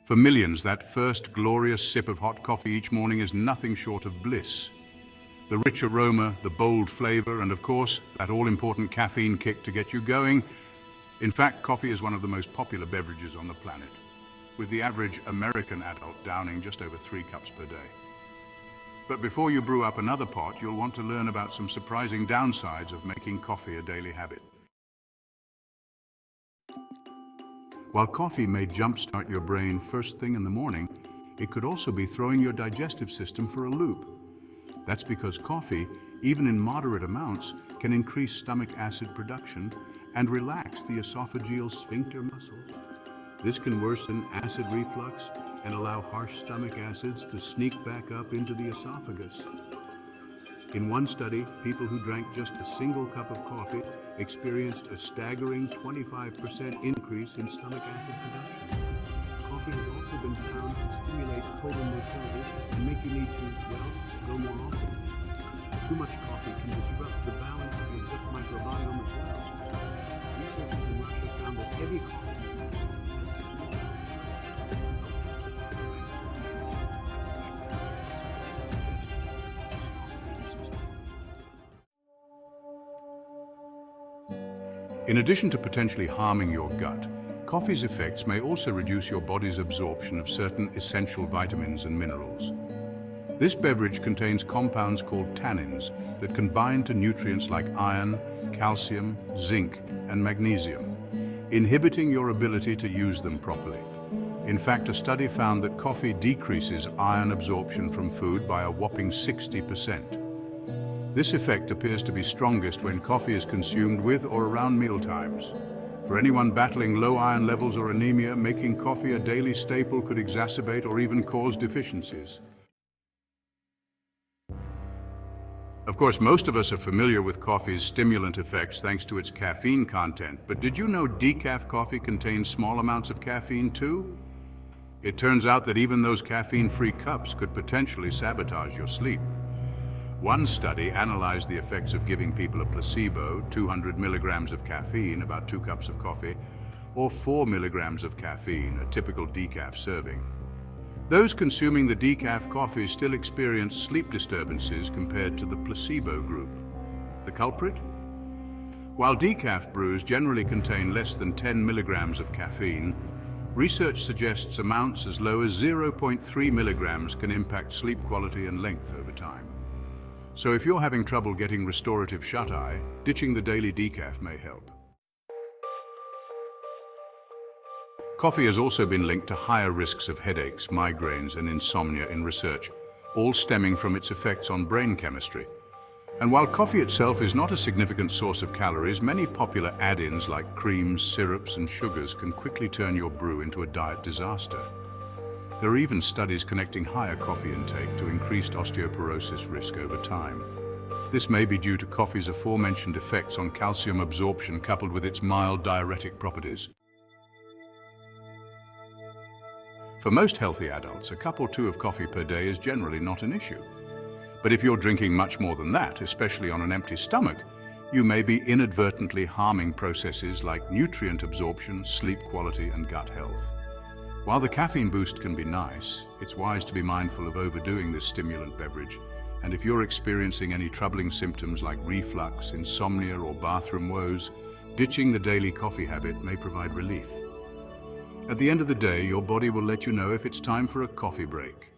For millions, that first glorious sip of hot coffee each morning is nothing short of bliss. The rich aroma, the bold flavor, and of course, that all-important caffeine kick to get you going. In fact, coffee is one of the most popular beverages on the planet, with the average American adult downing just over 3 cups per day. But before you brew up another pot, you'll want to learn about some surprising downsides of making coffee a daily habit. While coffee may jumpstart your brain first thing in the morning, it could also be throwing your digestive system for a loop. That's because coffee, even in moderate amounts, can increase stomach acid production and relax the esophageal sphincter muscles. This can worsen acid reflux and allow harsh stomach acids to sneak back up into the esophagus. In one study, people who drank just a single cup of coffee experienced a staggering 25% increase in stomach acid production. Coffee has also been found to stimulate total motility and make you need to, well, go more often. Too much coffee can disrupt the balance of your gut microbiome as well. Researchers in Russia found that heavy coffee In addition to potentially harming your gut, coffee's effects may also reduce your body's absorption of certain essential vitamins and minerals. This beverage contains compounds called tannins that can bind to nutrients like iron, calcium, zinc, and magnesium, inhibiting your ability to use them properly. In fact, a study found that coffee decreases iron absorption from food by a whopping 60%. This effect appears to be strongest when coffee is consumed with or around mealtimes. For anyone battling low iron levels or anemia, making coffee a daily staple could exacerbate or even cause deficiencies. Of course, most of us are familiar with coffee's stimulant effects thanks to its caffeine content, but did you know decaf coffee contains small amounts of caffeine too? It turns out that even those caffeine-free cups could potentially sabotage your sleep. One study analyzed the effects of giving people a placebo, 200 milligrams of caffeine, about 2 cups of coffee, or 4 milligrams of caffeine, a typical decaf serving. Those consuming the decaf coffee still experienced sleep disturbances compared to the placebo group. The culprit? While decaf brews generally contain less than 10 milligrams of caffeine, research suggests amounts as low as 0.3 milligrams can impact sleep quality and length over time. So if you're having trouble getting restorative shut-eye, ditching the daily decaf may help. Coffee has also been linked to higher risks of headaches, migraines, and insomnia in research, all stemming from its effects on brain chemistry. And while coffee itself is not a significant source of calories, many popular add-ins like creams, syrups, and sugars can quickly turn your brew into a diet disaster. There are even studies connecting higher coffee intake to increased osteoporosis risk over time. This may be due to coffee's aforementioned effects on calcium absorption coupled with its mild diuretic properties. For most healthy adults, a cup or 2 of coffee per day is generally not an issue. But if you're drinking much more than that, especially on an empty stomach, you may be inadvertently harming processes like nutrient absorption, sleep quality, and gut health. While the caffeine boost can be nice, it's wise to be mindful of overdoing this stimulant beverage. And if you're experiencing any troubling symptoms like reflux, insomnia, or bathroom woes, ditching the daily coffee habit may provide relief. At the end of the day, your body will let you know if it's time for a coffee break.